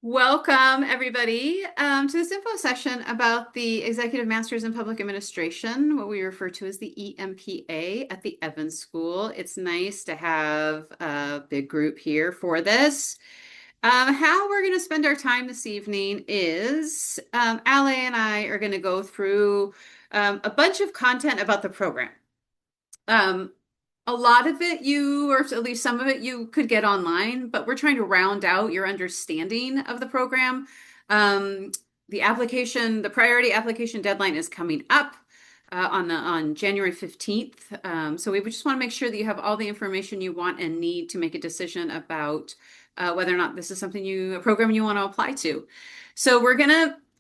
Welcome, everybody, to this info session about the Executive Masters in Public Administration, what we refer to as the EMPA at the Evans School. It's nice to have a big group here for this. How we're going to spend our time this evening is Ali and I are going to go through a bunch of content about the program. A lot of it or at least some of it, you could get online, but we're trying to round out your understanding of the program. The priority application deadline is coming up on January 15th. So we just want to make sure that you have all the information you want and need to make a decision about whether or not this is a program you want to apply to. So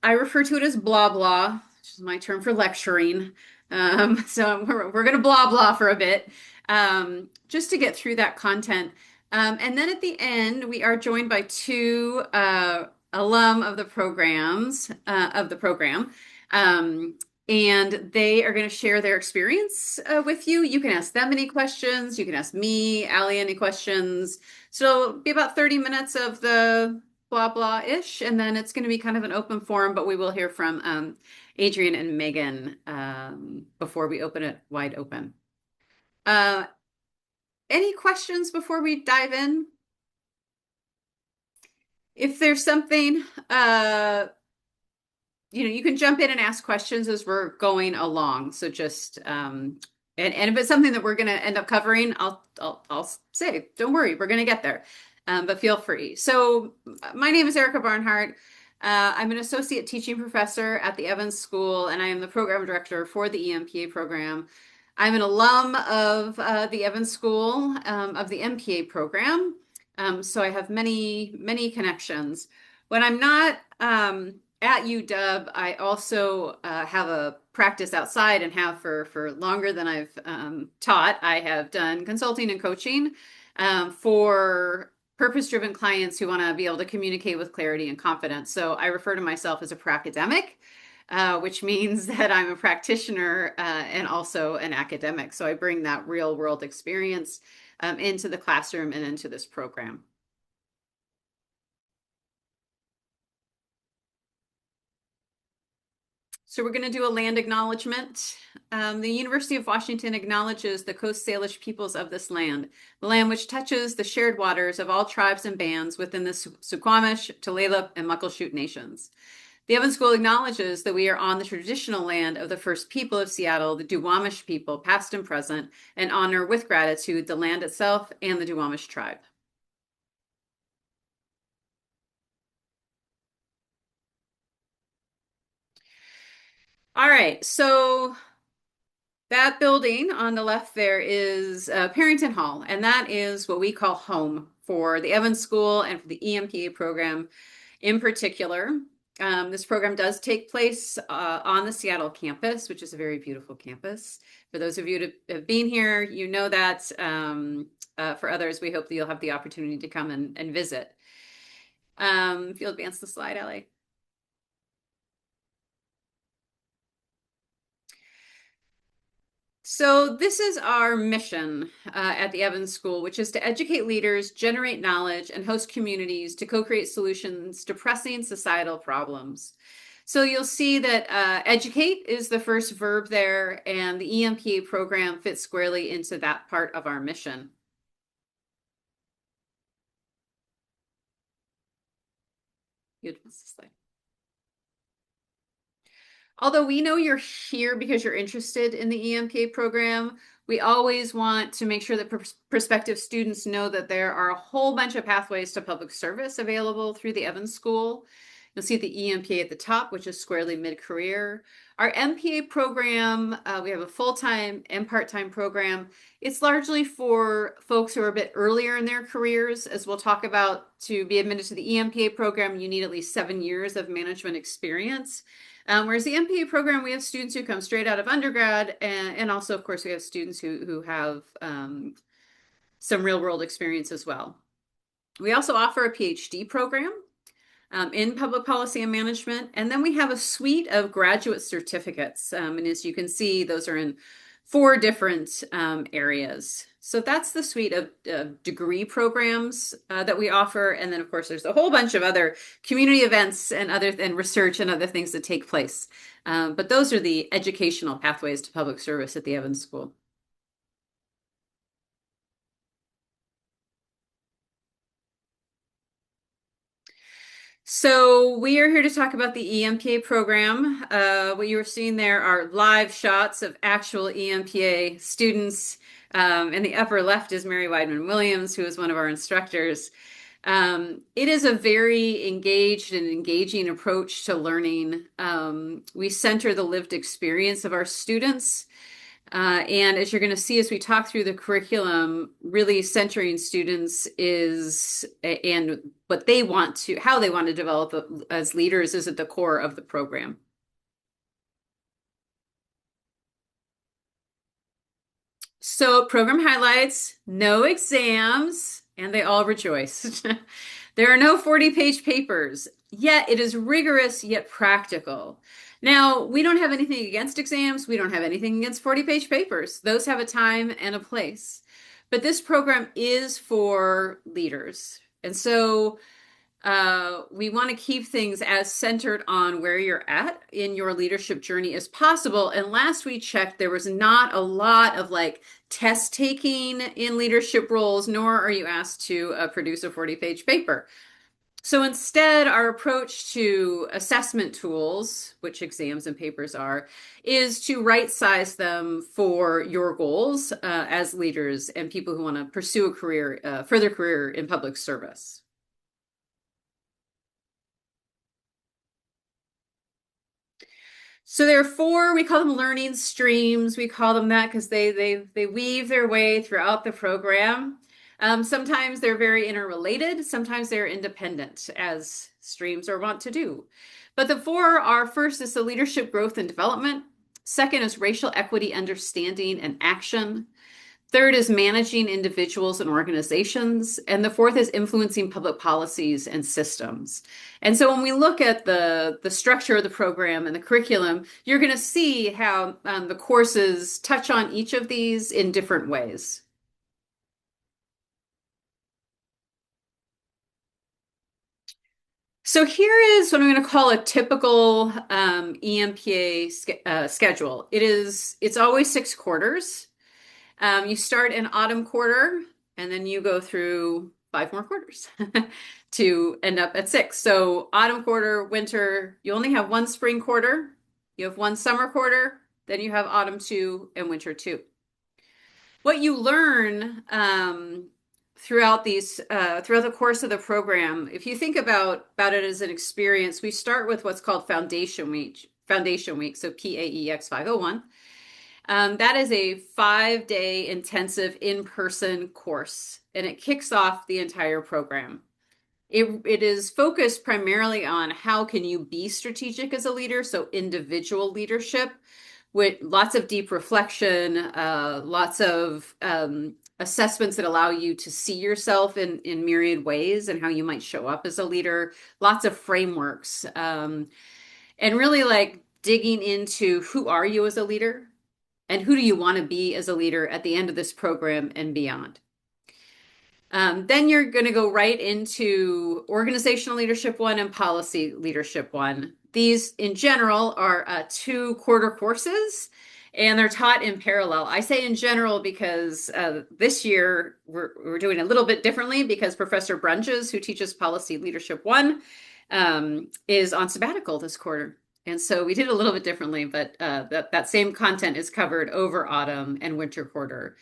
I refer to it as blah blah, which is my term for lecturing. So we're going to blah blah for a bit, just to get through that content. And then at the end, we are joined by two alum of the program. And they are going to share their experience with you. You can ask them any questions. You can ask me, Ali, any questions. So it'll be about 30 minutes of the blah blah-ish, and then it's going to be kind of an open forum, but we will hear from Adrian and Megan before we open it wide open. Any questions before we dive in? If there's something, you can jump in and ask questions as we're going along. So just, and if it's something that we're going to end up covering, I'll say, don't worry, we're going to get there. But feel free. So my name is Erica Barnhart. I'm an associate teaching professor at the Evans School, and I am the program director for the EMPA program. I'm an alum of the Evans School of the MPA program. So I have many, many connections. When I'm not at UW, I also have a practice outside and have for longer than I've taught. I have done consulting and coaching for purpose-driven clients who want to be able to communicate with clarity and confidence. So I refer to myself as a pracademic, which means that I'm a practitioner and also an academic. So I bring that real-world experience into the classroom and into this program. So we're going to do a land acknowledgement. The University of Washington acknowledges the Coast Salish peoples of this land, the land which touches the shared waters of all tribes and bands within the Suquamish, Tulalip, and Muckleshoot nations. The Evans School acknowledges that we are on the traditional land of the first people of Seattle, the Duwamish people, past and present, and honor with gratitude the land itself and the Duwamish tribe. All right, so that building on the left there is Parrington Hall, and that is what we call home for the Evans School and for the EMPA program in particular. This program does take place on the Seattle campus, which is a very beautiful campus. For those of you who have been here, you know that. For others, we hope that you'll have the opportunity to come and visit. If you'll advance the slide, Ali. So this is our mission at the Evans School, which is to educate leaders, generate knowledge, and host communities to co-create solutions to pressing societal problems. So you'll see that educate is the first verb there, and the EMPA program fits squarely into that part of our mission. You'd miss the slide. Although we know you're here because you're interested in the EMPA program, we always want to make sure that prospective students know that there are a whole bunch of pathways to public service available through the Evans School. You'll see the EMPA at the top, which is squarely mid-career. Our MPA program, we have a full-time and part-time program. It's largely for folks who are a bit earlier in their careers. As we'll talk about, to be admitted to the EMPA program, you need at least 7 years of management experience. Whereas the MPA program, we have students who come straight out of undergrad, and also, of course, we have students who have some real-world experience as well. We also offer a PhD program in public policy and management, and then we have a suite of graduate certificates. And as you can see, those are in 4 different areas. So that's the suite of degree programs that we offer. And then, of course, there's a whole bunch of other community events and research and other things that take place. But those are the educational pathways to public service at the Evans School. So we are here to talk about the EMPA program. What you were seeing there are live shots of actual EMPA students. In the upper left is Mary Weidman Williams, who is one of our instructors. It is a very engaged and engaging approach to learning. We center the lived experience of our students. And as you're going to see as we talk through the curriculum, really centering students and what they want to, how they want to develop as leaders is at the core of the program. So program highlights, no exams, and they all rejoice. There are no 40-page papers, yet it is rigorous yet practical. Now, we don't have anything against exams. We don't have anything against 40-page papers. Those have a time and a place. But this program is for leaders. And so we want to keep things as centered on where you're at in your leadership journey as possible. And last we checked, there was not a lot of like test taking in leadership roles, nor are you asked to produce a 40-page paper. So instead, our approach to assessment tools, which exams and papers are, is to right size them for your goals as leaders and people who want to pursue a career, further career in public service. So there are four, we call them learning streams. We call them that because they weave their way throughout the program. Sometimes they're very interrelated, sometimes they're independent, as streams are wont to do. But the four are: first is the leadership growth and development. Second is racial equity, understanding, and action. Third is managing individuals and organizations. And the fourth is influencing public policies and systems. And so when we look at the structure of the program and the curriculum, you're going to see how the courses touch on each of these in different ways. So here is what I'm going to call a typical EMPA schedule. It's always 6 quarters. You start in autumn quarter, and then you go through 5 more quarters to end up at 6. So autumn quarter, winter, you only have 1 spring quarter, you have 1 summer quarter, then you have autumn 2 and winter 2. What you learn throughout the course of the program, if you think about it as an experience, we start with what's called Foundation Week, so PAEX 501. That is a 5-day intensive in-person course, and it kicks off the entire program. It is focused primarily on how can you be strategic as a leader, so individual leadership, with lots of deep reflection, lots of assessments that allow you to see yourself in myriad ways and how you might show up as a leader, lots of frameworks, and really like digging into who are you as a leader and who do you want to be as a leader at the end of this program and beyond. Then you're going to go right into organizational leadership 1 and policy leadership 1. These in general are 2-quarter courses, and they're taught in parallel. I say in general because this year we're doing a little bit differently because Professor Brunges, who teaches policy leadership 1, is on sabbatical this quarter. And so we did a little bit differently, but that same content is covered over autumn and winter quarter.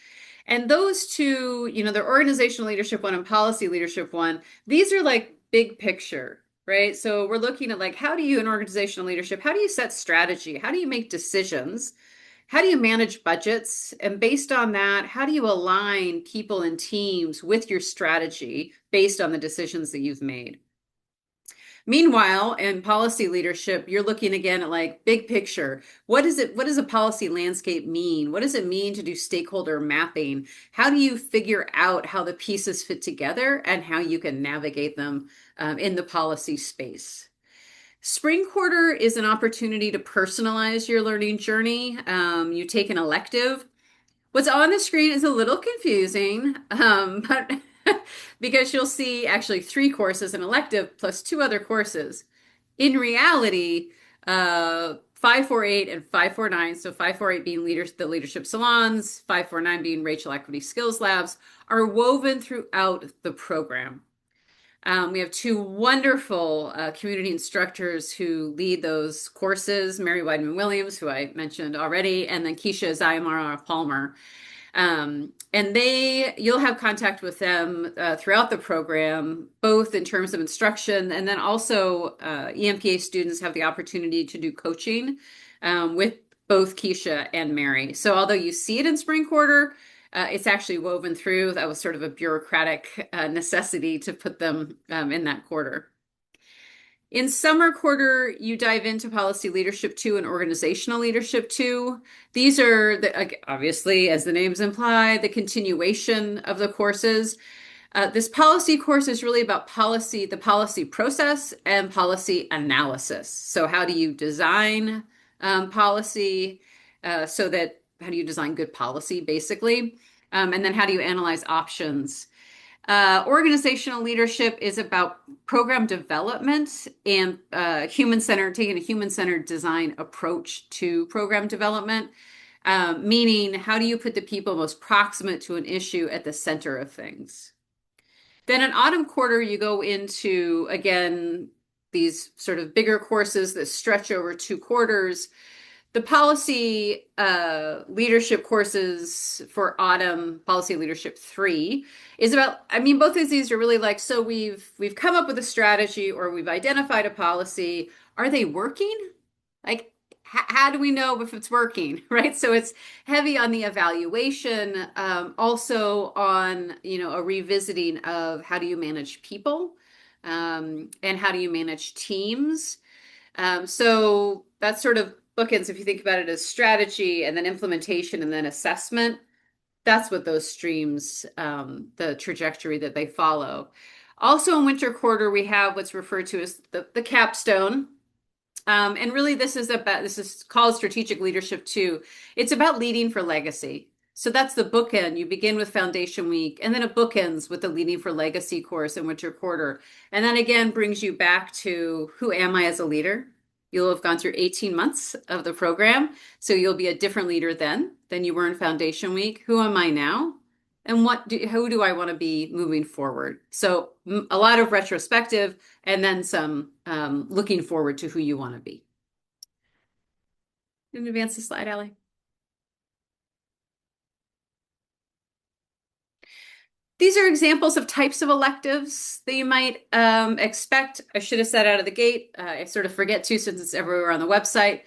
And those two, the organizational leadership 1 and policy leadership 1, these are like big picture, right? So we're looking at like, how do you in organizational leadership, how do you set strategy? How do you make decisions? How do you manage budgets? And based on that, how do you align people and teams with your strategy based on the decisions that you've made? Meanwhile, in policy leadership, you're looking again at like big picture. What does a policy landscape mean? What does it mean to do stakeholder mapping? How do you figure out how the pieces fit together and how you can navigate them in the policy space? Spring quarter is an opportunity to personalize your learning journey. You take an elective. What's on the screen is a little confusing, but because you'll see actually three courses, an elective plus two other courses. In reality, 548 and 549, so 548 being the leadership salons, 549 being Racial Equity Skills Labs, are woven throughout the program. We have two wonderful community instructors who lead those courses, Mary Weidman Williams, who I mentioned already, and then Keisha Zayamara Palmer. And you'll have contact with them throughout the program, both in terms of instruction, and then also EMPA students have the opportunity to do coaching with both Keisha and Mary. So although you see it in spring quarter, it's actually woven through. That was sort of a bureaucratic necessity to put them in that quarter. In summer quarter, you dive into policy leadership 2 and organizational leadership 2. These are, obviously, as the names imply, the continuation of the courses. This policy course is really about policy, the policy process and policy analysis. So how do you design policy how do you design good policy, basically? And then how do you analyze options? Organizational leadership is about program development and taking a human-centered design approach to program development, meaning how do you put the people most proximate to an issue at the center of things? Then in autumn quarter, you go into, again, these sort of bigger courses that stretch over 2 quarters. The policy leadership courses for autumn, policy leadership 3, is about, both of these are really like, so we've come up with a strategy or we've identified a policy. Are they working? Like, how do we know if it's working, right? So it's heavy on the evaluation, also on, a revisiting of how do you manage people, and how do you manage teams. So that's sort of bookends, if you think about it as strategy and then implementation and then assessment. That's what those streams, the trajectory that they follow. Also in winter quarter, we have what's referred to as the capstone. And really this is called strategic leadership 2. It's about leading for legacy. So that's the bookend. You begin with foundation week and then it bookends with the leading for legacy course in winter quarter. And then again brings you back to who am I as a leader? You'll have gone through 18 months of the program. So you'll be a different leader then than you were in foundation week. Who am I now? And who do I want to be moving forward? So a lot of retrospective and then some looking forward to who you want to be. You can advance the slide, Allie. These are examples of types of electives that you might expect. I should have said out of the gate. I sort of forget to since it's everywhere on the website.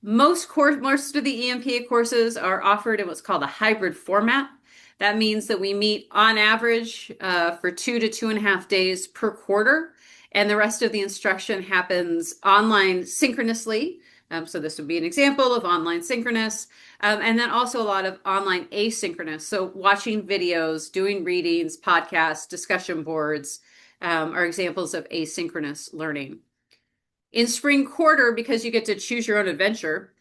Most of the EMPA courses are offered in what's called a hybrid format. That means that we meet on average for 2 to 2.5 days per quarter, and the rest of the instruction happens online synchronously. So this would be an example of online synchronous, and then also a lot of online asynchronous. So watching videos, doing readings, podcasts, discussion boards are examples of asynchronous learning. In spring quarter, because you get to choose your own adventure,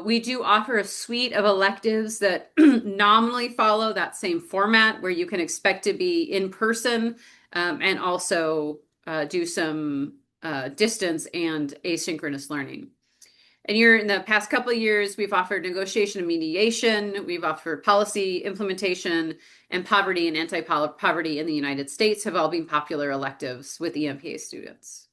we do offer a suite of electives that nominally follow that same format where you can expect to be in person and also do some distance and asynchronous learning. And in the past couple of years, we've offered negotiation and mediation, we've offered policy implementation, and poverty and anti-poverty in the United States have all been popular electives with EMPA students.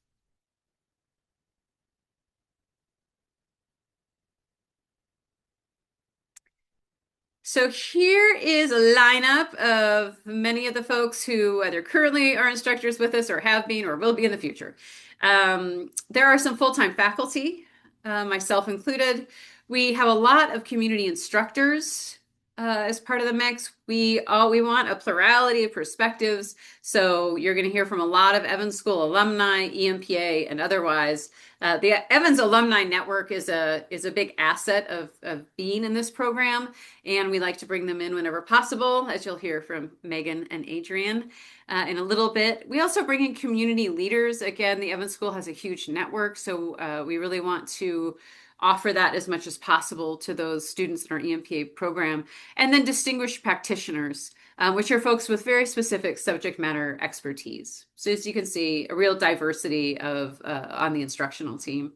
So here is a lineup of many of the folks who either currently are instructors with us or have been or will be in the future. There are some full-time faculty, myself included. We have a lot of community instructors as part of the mix. We want a plurality of perspectives. So you're going to hear from a lot of Evans School alumni, EMPA, and otherwise. The Evans Alumni Network is a big asset of being in this program, and we like to bring them in whenever possible, as you'll hear from Megan and Adrian in a little bit. We also bring in community leaders. Again, the Evans School has a huge network, so we really want to offer that as much as possible to those students in our EMPA program. And then distinguished practitioners, which are folks with very specific subject matter expertise. So as you can see, a real diversity of on the instructional team.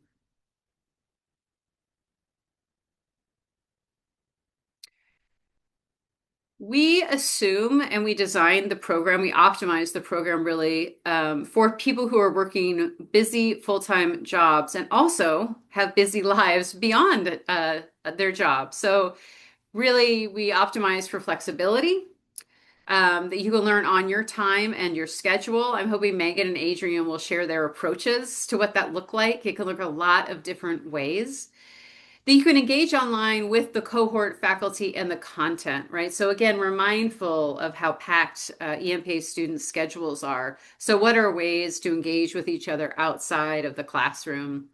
We assume and we design the program, we optimize the program really for people who are working busy full-time jobs and also have busy lives beyond their job. So really, we optimize for flexibility that you can learn on your time and your schedule. I'm hoping Megan and Adrian will share their approaches to what that look like. It can look a lot of different ways that you can engage online with the cohort faculty and the content, right? So again, we're mindful of how packed EMPA students' schedules are. So what are ways to engage with each other outside of the classroom?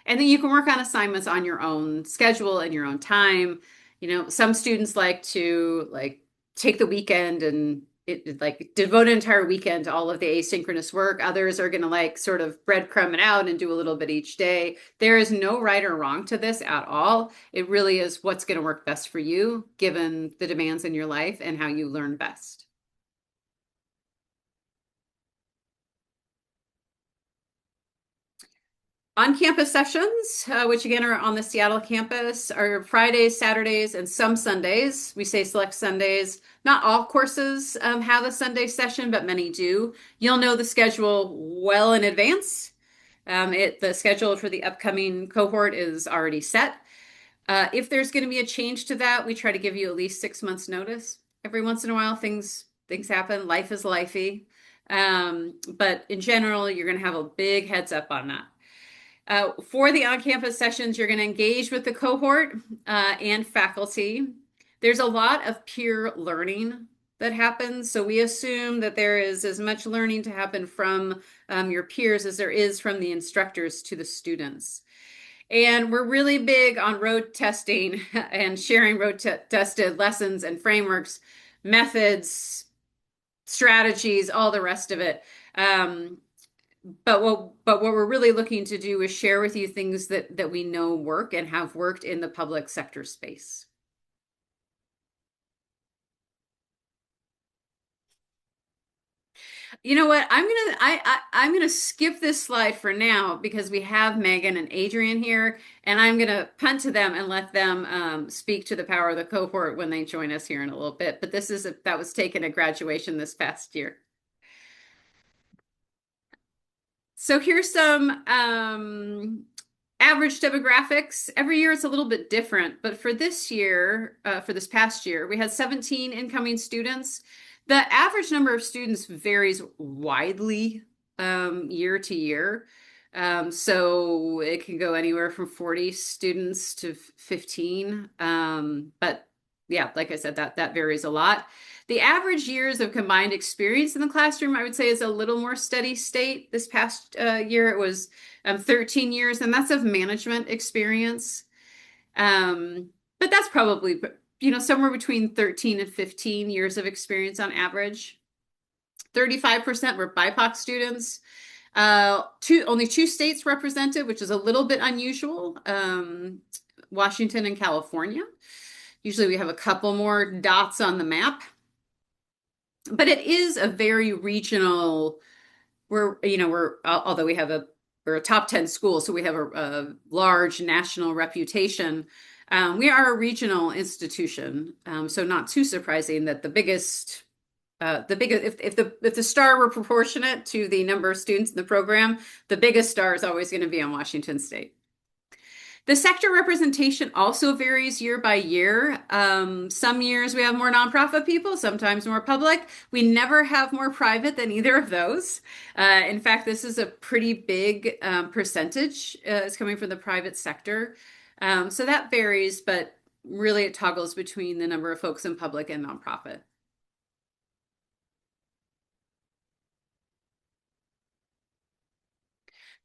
And then you can work on assignments on your own schedule and your own time. You know, some students like to take the weekend and like devote an entire weekend to all of the asynchronous work. Others are going to like sort of breadcrumb it out and do a little bit each day. There is no right or wrong to this at all. It really is what's going to work best for you, given the demands in your life and how you learn best. On-campus sessions, which again are on the Seattle campus, are Fridays, Saturdays, and some Sundays. We say select Sundays. Not all courses have a Sunday session, but many do. You'll know the schedule well in advance. The schedule for the upcoming cohort is already set. If there's going to be a change to that, we try to give you at least 6 months notice. Every once in a while, things happen. Life is lifey. But in general, you're going to have a big heads up on that. For the on-campus sessions, you're going to engage with the cohort and faculty. There's a lot of peer learning that happens. So we assume that there is as much learning to happen from your peers as there is from the instructors to the students. And we're really big on road testing and sharing road-tested lessons and frameworks, methods, strategies, all the rest of it. But what we're really looking to do is share with you things that we know work and have worked in the public sector space. You know what? I'm gonna skip this slide for now because we have Megan and Adrian here, and I'm gonna punt to them and let them speak to the power of the cohort when they join us here in a little bit. But that was taken at graduation this past year. So here's some average demographics. Every year it's a little bit different, but for this year, for this past year, we had 17 incoming students. The average number of students varies widely year to year. So it can go anywhere from 40 students to 15. But yeah, like I said, that varies a lot. The average years of combined experience in the classroom, I would say, is a little more steady state. This past year, it was 13 years, and that's of management experience. But that's probably, somewhere between 13 and 15 years of experience on average. 35% were BIPOC students. Only two states represented, which is a little bit unusual, Washington and California. Usually we have a couple more dots on the map. But it is a very regional, although we're a top 10 school, so we have a large national reputation. We are a regional institution, so not too surprising that if the star were proportionate to the number of students in the program, the biggest star is always going to be on Washington State. The sector representation also varies year by year. Some years we have more nonprofit people, sometimes more public. We never have more private than either of those. In fact, this is a pretty big percentage is coming from the private sector. So that varies, but really it toggles between the number of folks in public and nonprofit.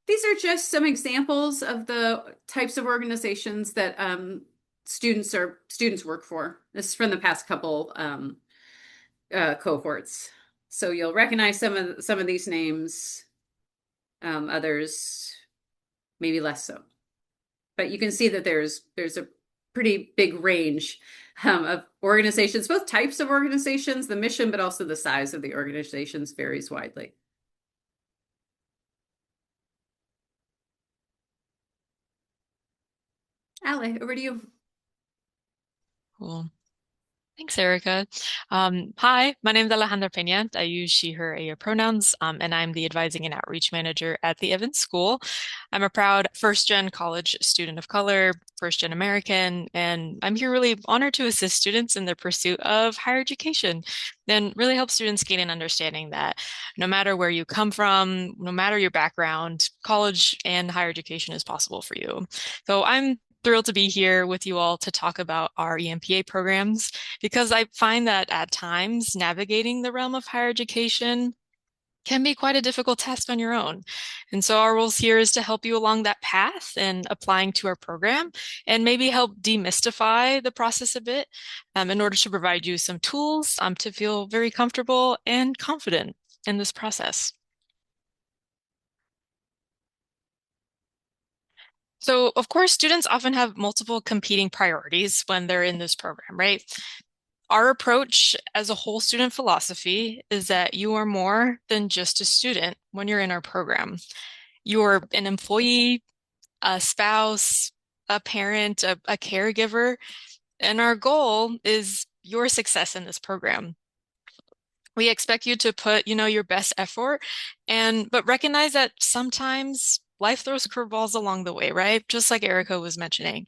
These are just some examples of the types of organizations that students work for. This is from the past couple cohorts. So you'll recognize some of these names, others maybe less so. but you can see that there's a pretty big range of organizations, both types of organizations, the mission, but also the size of the organizations varies widely. Allie, over to you. Cool. Thanks, Erica. Hi, my name is Alejandra Peña. I use she, her, ella pronouns, and I'm the advising and outreach manager at the Evans School. I'm a proud first-gen college student of color, first-gen American, and I'm here really honored to assist students in their pursuit of higher education and really help students gain an understanding that no matter where you come from, no matter your background, college and higher education is possible for you. So I'm thrilled to be here with you all to talk about our EMPA programs because I find that at times navigating the realm of higher education can be quite a difficult task on your own. And so our roles here is to help you along that path and applying to our program and maybe help demystify the process a bit in order to provide you some tools to feel very comfortable and confident in this process. So, of course, students often have multiple competing priorities when they're in this program, right? Our approach as a whole student philosophy is that you are more than just a student when you're in our program. You're an employee, a spouse, a parent, a caregiver, and our goal is your success in this program. We expect you to put, your best effort but recognize that sometimes life throws curveballs along the way, right? Just like Erica was mentioning.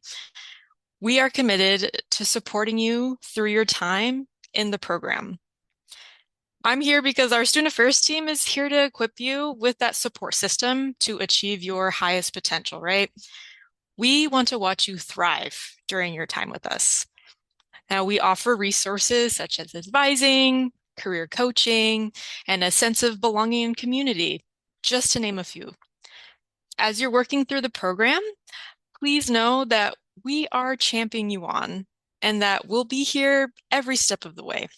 We are committed to supporting you through your time in the program. I'm here because our student affairs team is here to equip you with that support system to achieve your highest potential, right? We want to watch you thrive during your time with us. Now, we offer resources such as advising, career coaching, and a sense of belonging and community, just to name a few. As you're working through the program, please know that we are championing you on and that we'll be here every step of the way.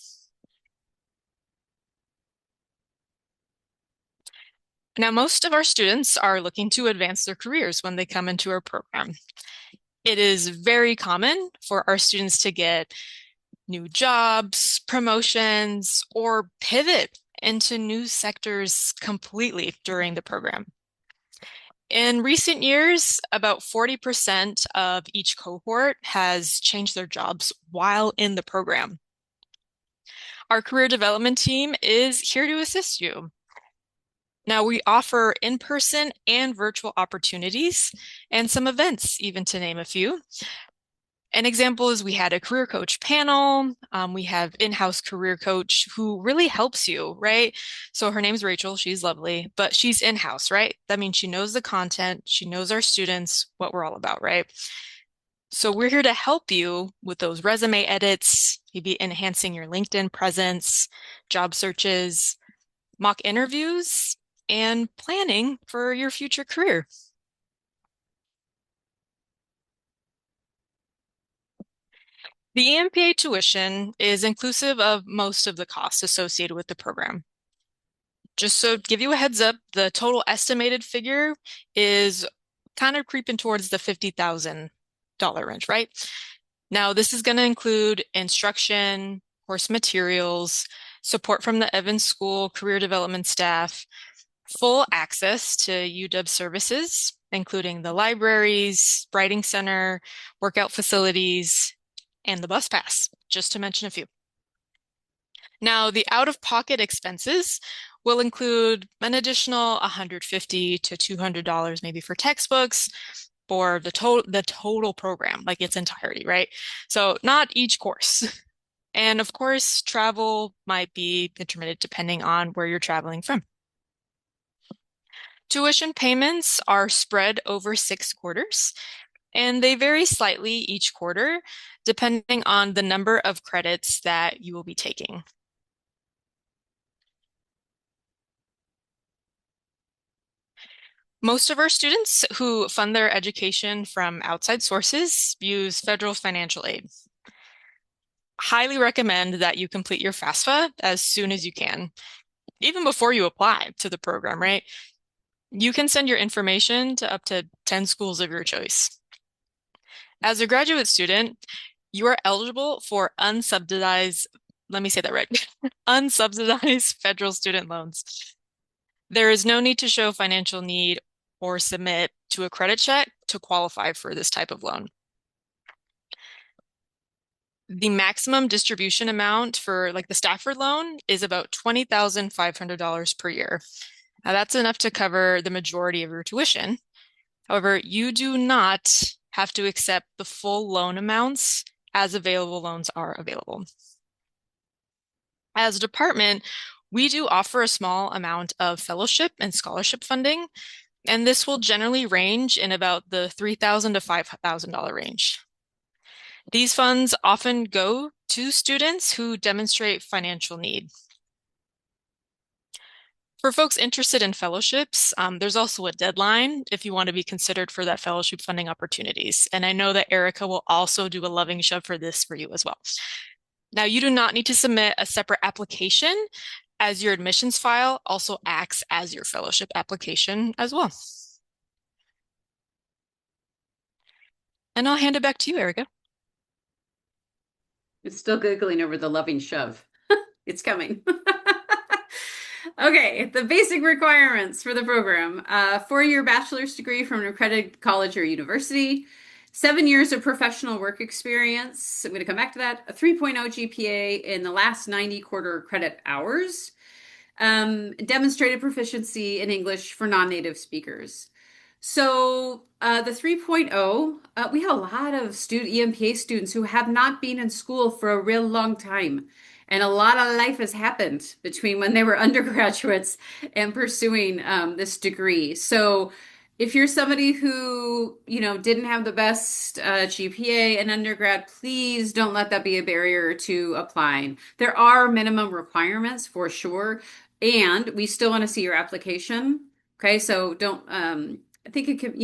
Now, most of our students are looking to advance their careers when they come into our program. It is very common for our students to get new jobs, promotions, or pivot into new sectors completely during the program. In recent years, about 40% of each cohort has changed their jobs while in the program. Our career development team is here to assist you. Now, we offer in-person and virtual opportunities and some events, even to name a few. An example is we had a career coach panel. We have in-house career coach who really helps you, right? So her name's Rachel. She's lovely, but she's in-house, right? That means she knows the content. She knows our students, what we're all about, right? So we're here to help you with those resume edits, maybe enhancing your LinkedIn presence, job searches, mock interviews, and planning for your future career. The EMPA tuition is inclusive of most of the costs associated with the program. Just so give you a heads up, the total estimated figure is kind of creeping towards the $50,000 range, right? Now, this is going to include instruction, course materials, support from the Evans School career development staff, full access to UW services, including the libraries, writing center, workout facilities, and the bus pass, just to mention a few. Now, the out-of-pocket expenses will include an additional $150 to $200 maybe for textbooks for the total program, like its entirety, right? So not each course. And of course, travel might be intermittent depending on where you're traveling from. Tuition payments are spread over 6 quarters, and they vary slightly each quarter depending on the number of credits that you will be taking. Most of our students who fund their education from outside sources use federal financial aid. Highly recommend that you complete your FAFSA as soon as you can, even before you apply to the program, right? You can send your information to up to 10 schools of your choice. As a graduate student, you are eligible for unsubsidized, let me say that right, unsubsidized federal student loans. There is no need to show financial need or submit to a credit check to qualify for this type of loan. The maximum distribution amount for like the Stafford loan is about $20,500 per year. Now that's enough to cover the majority of your tuition. However, you do not have to accept the full loan amounts as available loans are available. As a department, we do offer a small amount of fellowship and scholarship funding, and this will generally range in about the $3,000 to $5,000 range. These funds often go to students who demonstrate financial need. For folks interested in fellowships, there's also a deadline if you want to be considered for that fellowship funding opportunities. And I know that Erica will also do a loving shove for this for you as well. Now, you do not need to submit a separate application, as your admissions file also acts as your fellowship application as well. And I'll hand it back to you, Erica. It's still giggling over the loving shove. It's coming. Okay, the basic requirements for the program. 4-year bachelor's degree from an accredited college or university, 7 years of professional work experience. I'm going to come back to that. A 3.0 GPA in the last 90 quarter credit hours. Demonstrated proficiency in English for non-native speakers. So the 3.0, we have a lot of EMPA students who have not been in school for a real long time. And a lot of life has happened between when they were undergraduates and pursuing this degree. So if you're somebody who, didn't have the best GPA in undergrad, please don't let that be a barrier to applying. There are minimum requirements for sure, and we still want to see your application. Okay, so don't I think it could,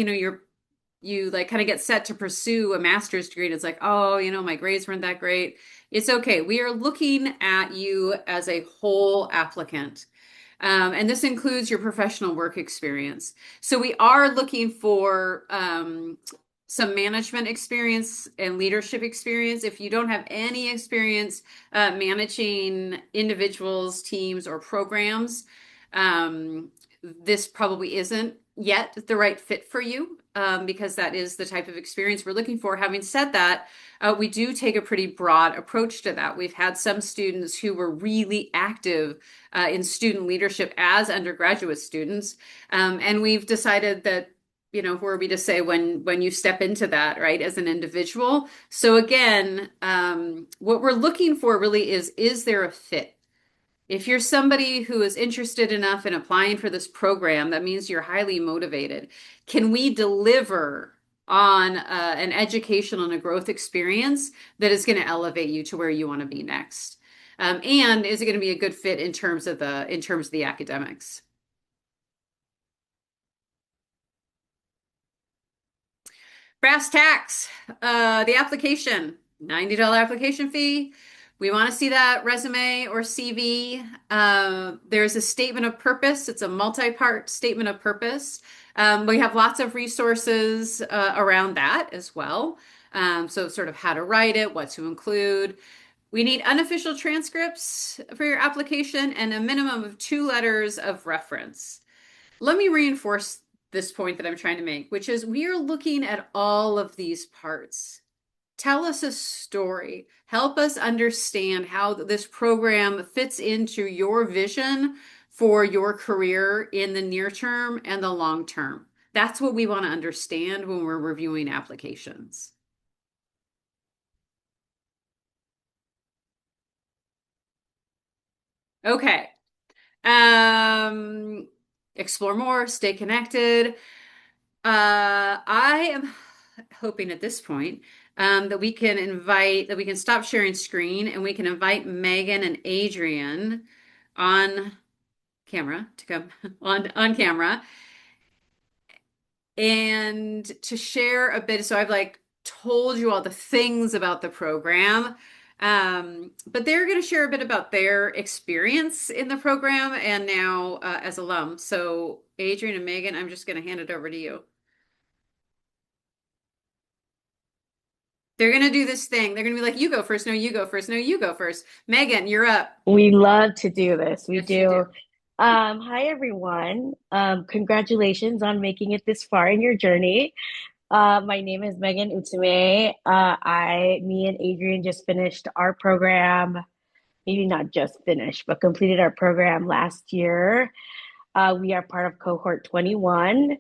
you like kind of get set to pursue a master's degree and it's like, oh, my grades weren't that great. It's okay. We are looking at you as a whole applicant. And this includes your professional work experience. So we are looking for some management experience and leadership experience. If you don't have any experience managing individuals, teams, or programs, this probably isn't yet the right fit for you because that is the type of experience we're looking for. Having said that, we do take a pretty broad approach to that. We've had some students who were really active in student leadership as undergraduate students, and we've decided that who are we to say when you step into that, right, as an individual? So again, what we're looking for really is there a fit? If you're somebody who is interested enough in applying for this program, that means you're highly motivated. Can we deliver on an educational and a growth experience that is going to elevate you to where you want to be next? And is it going to be a good fit in terms of the academics? Brass tacks, the application, $90 application fee. We want to see that resume or CV. There's a statement of purpose. It's a multi-part statement of purpose. We have lots of resources around that as well. So sort of how to write it, what to include. We need unofficial transcripts for your application and a minimum of 2 letters of reference. Let me reinforce this point that I'm trying to make, which is we are looking at all of these parts. Tell us a story. Help us understand how this program fits into your vision for your career in the near term and the long term. That's what we want to understand when we're reviewing applications. Okay. Explore more, stay connected. I am hoping at this point that we can stop sharing screen and we can invite Megan and Adrian on camera to come on camera and to share a bit. So I've like told you all the things about the program. But they're going to share a bit about their experience in the program and now as alum. So Adrian and Megan, I'm just going to hand it over to you. They're gonna do this thing. They're gonna be like, you go first. No, you go first. No, you go first. Megan, you're up. We love to do this. We Yes, you do. do. Hi, everyone. Congratulations on making it this far in your journey. My name is Megan Utsume. Me and Adrian just finished our program, maybe not just finished, but completed our program last year. We are part of cohort 21.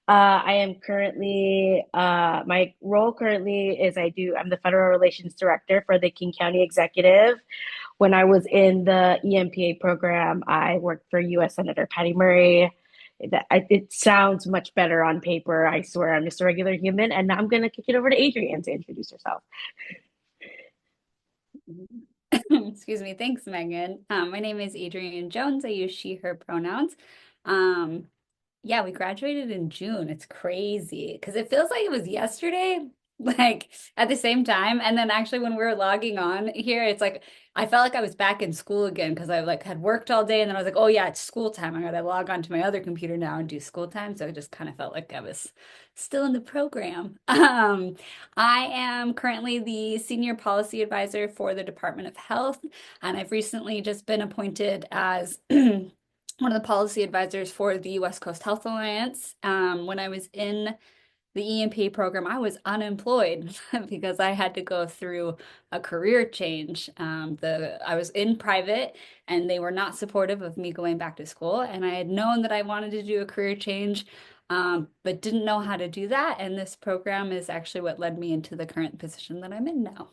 I am currently, my role currently is I'm the Federal Relations Director for the King County Executive. When I was in the EMPA program, I worked for U.S. Senator Patty Murray. It sounds much better on paper. I swear I'm just a regular human. And now I'm going to kick it over to Adrienne to introduce herself. Excuse me. Thanks, Megan. My name is Adrienne Jones. I use she, her pronouns. Um, yeah, we graduated in June. It's crazy because it feels like it was yesterday, like at the same time. And then actually when we were logging on here, it's like I felt like I was back in school again because I like had worked all day and then I was like, oh yeah, it's school time. I gotta log on to my other computer now and do school time. So I just kind of felt like I was still in the program. I am currently the senior policy advisor for the Department of Health, and I've recently just been appointed as one of the policy advisors for the West Coast Health Alliance. When I was in the EMPA program, I was unemployed because I had to go through a career change. I was in private and they were not supportive of me going back to school. And I had known that I wanted to do a career change, but didn't know how to do that. And this program is actually what led me into the current position that I'm in now.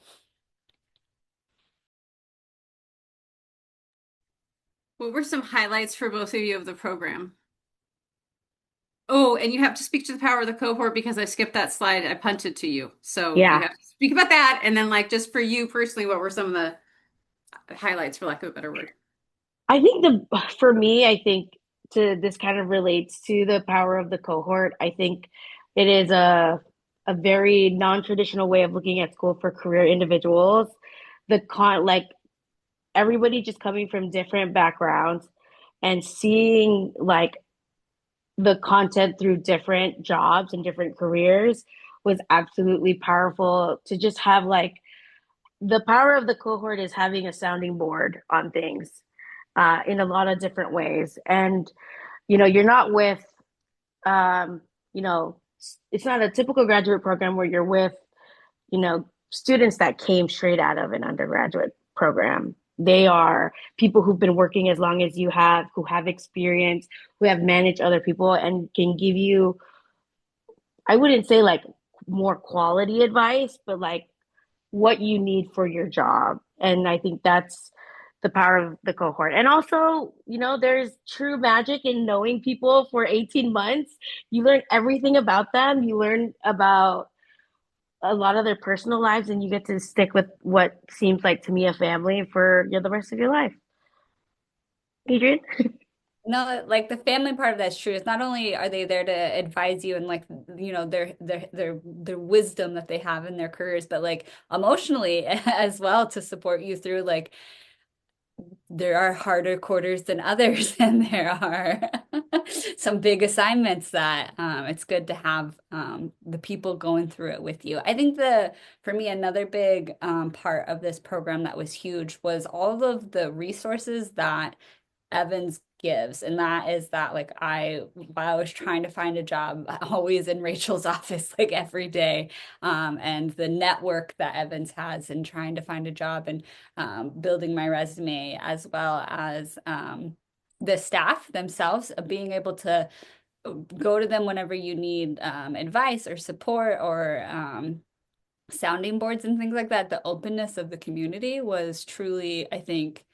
What were some highlights for both of you of the program? Oh, and you have to speak to the power of the cohort because I skipped that slide. I punted to you. So you Yeah, have to speak about that. And then, like, just for you personally, what were some of the highlights, for lack of a better word? for me, I think this kind of relates to the power of the cohort. I think it is a very non-traditional way of looking at school for career individuals. Like everybody just coming from different backgrounds and seeing like the content through different jobs and different careers was absolutely powerful to just have like the power of the cohort is having a sounding board on things in a lot of different ways. And, you're not with, um, you know, it's not a typical graduate program where you're with students that came straight out of an undergraduate program. They are people who've been working as long as you have, who have experience, who have managed other people, and can give you, I wouldn't say like more quality advice, but like what you need for your job. And I think that's the power of the cohort. And also, there's true magic in knowing people for 18 months. You learn everything about them. You learn about a lot of their personal lives, and you get to stick with what seems like to me a family for the rest of your life. Adrian? No, like the family part of that's true. It's not only are they there to advise you and like their wisdom that they have in their careers, but like emotionally as well to support you through like there are harder quarters than others, and there are some big assignments that it's good to have the people going through it with you. I think for me, another big part of this program that was huge was all of the resources that Evans gives. And that is that like while I was trying to find a job, always in Rachel's office, like every day. And the network that Evans has in trying to find a job and building my resume, as well as the staff themselves, being able to go to them whenever you need advice or support or sounding boards and things like that. The openness of the community was truly, I think,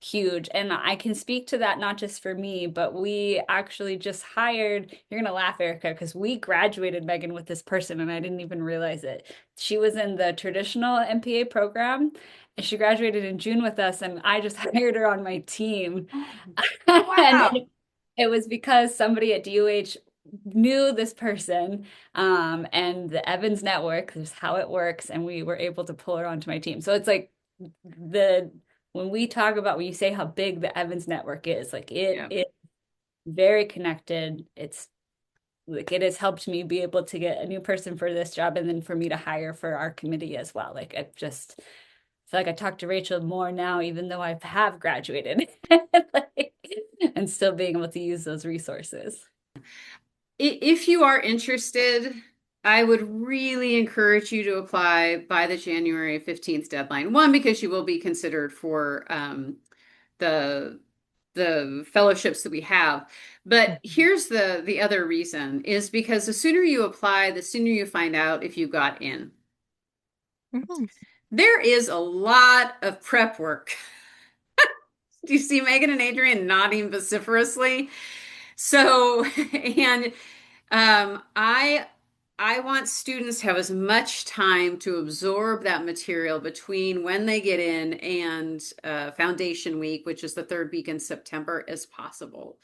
huge. And I can speak to that not just for me, but we actually just hired, you're gonna laugh, Erica, because we graduated Megan with this person and I didn't even realize it. She was in the traditional MPA program and she graduated in June with us, and I just hired her on my team. And Wow. it was because somebody at DOH knew this person, and the Evans network is how it works, and we were able to pull her onto my team. So it's like the when you say how big the Evans network is, like it Yeah. is very connected. It's like it has helped me be able to get a new person for this job and then for me to hire for our committee as well. Like I just feel like I talk to Rachel more now, even though I have graduated, like, and still being able to use those resources. If you are interested, I would really encourage you to apply by the January 15th deadline. One, because you will be considered for the fellowships that we have. But here's the other reason is because the sooner you apply, the sooner you find out if you got in. Mhm. There is a lot of prep work. Do you see Megan and Adrian nodding vociferously? So, and I want students to have as much time to absorb that material between when they get in and Foundation Week, which is the third week in September, as possible.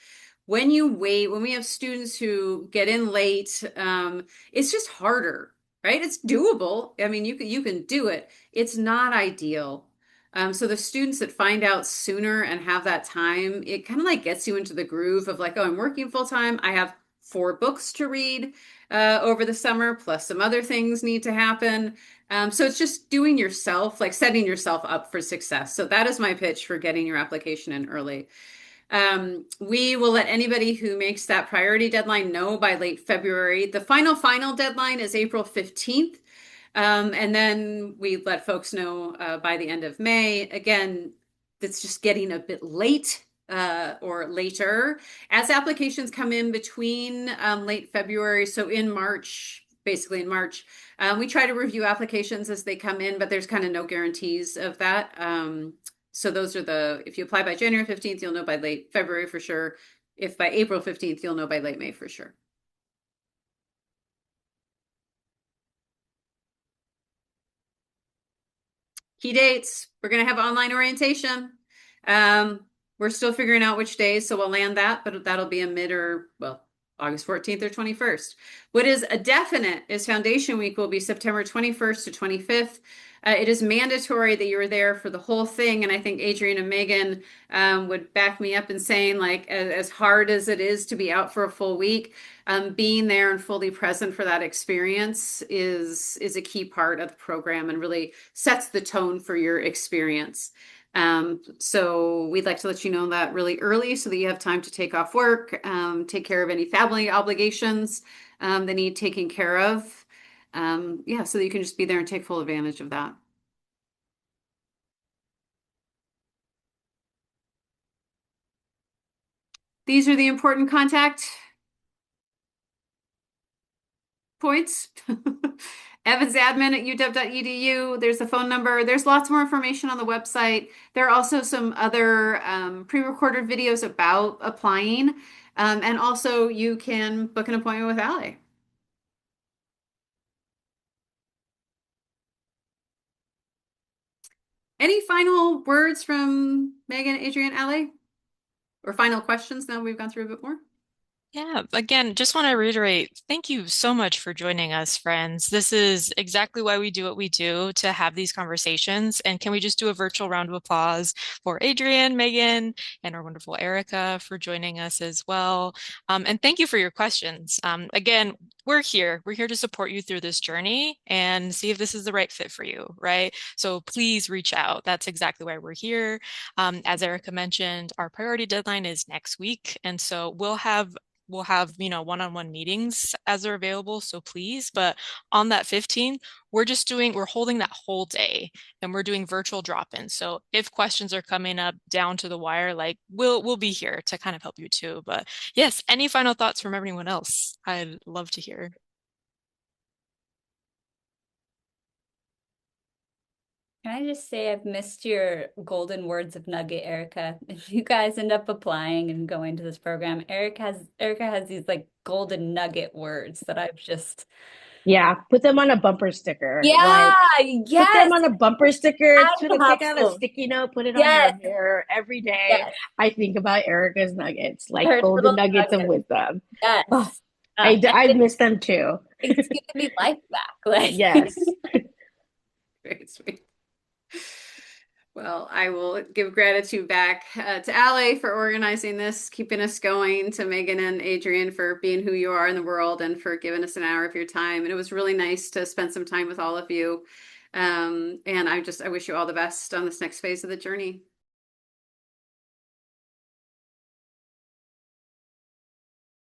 When you wait, when we have students who get in late, it's just harder, right? It's doable. I mean, you can do it. It's not ideal. So the students that find out sooner and have that time, it kind of like gets you into the groove of like, oh, I'm working full time. I have 4 books to read over the summer, plus some other things need to happen. So it's just doing yourself, like setting yourself up for success. So that is my pitch for getting your application in early. We will let anybody who makes that priority deadline know by late February. The final deadline is April 15th. And then we let folks know by the end of May. Again, that's just getting a bit late or later. As applications come in between late February, so in March, basically in March, we try to review applications as they come in, but there's kind of no guarantees of that. So those are if you apply by January 15th, you'll know by late February for sure. If by April 15th, you'll know by late May for sure. Key dates, we're going to have online orientation. We're still figuring out which days, so we'll land that, but that'll be August 14th or 21st. What is a definite is Foundation Week will be September 21st to 25th. It is mandatory that you are there for the whole thing, and I think Adrian and Megan would back me up in saying, like, as hard as it is to be out for a full week, being there and fully present for that experience is a key part of the program and really sets the tone for your experience. So we'd like to let you know that really early so that you have time to take off work, take care of any family obligations that need taking care of. So that you can just be there and take full advantage of that. These are the important contact points. evansadmin@uw.edu. There's a phone number. There's lots more information on the website. There are also some other pre-recorded videos about applying. And also you can book an appointment with Allie. Any final words from Megan, Adrian, Allie? Or final questions now we've gone through a bit more? Yeah, again, just want to reiterate, thank you so much for joining us, friends. This is exactly why we do what we do, to have these conversations. And can we just do a virtual round of applause for Adrian, Megan, and our wonderful Erica for joining us as well. And thank you for your questions. Again, we're here. We're here to support you through this journey and see if this is the right fit for you, right? So please reach out. That's exactly why we're here. As Erica mentioned, our priority deadline is next week. And so we'll have one-on-one meetings as they're available, so please. But on that 15th, we're holding that whole day and we're doing virtual drop-ins. So if questions are coming up down to the wire, like we'll be here to kind of help you too. But yes, any final thoughts from everyone else? I'd love to hear. Can I just say I've missed your golden words of nugget, Erica. If you guys end up applying and going to this program, Erica has these like golden nugget words that I've just put them on a bumper sticker. yeah, Put them yes, on a bumper sticker. out of the Take out a household. sticky note, put it on your Yes, mirror every day. yes. I think about Erica's nuggets, like Her golden little nuggets of nugget. wisdom. Yes. Oh, And I miss them too. it's giving me life back. Like Yes. Very sweet. Well, I will give gratitude back to Allie for organizing this, keeping us going, to Megan and Adrian for being who you are in the world and for giving us an hour of your time. And it was really nice to spend some time with all of you. And I wish you all the best on this next phase of the journey.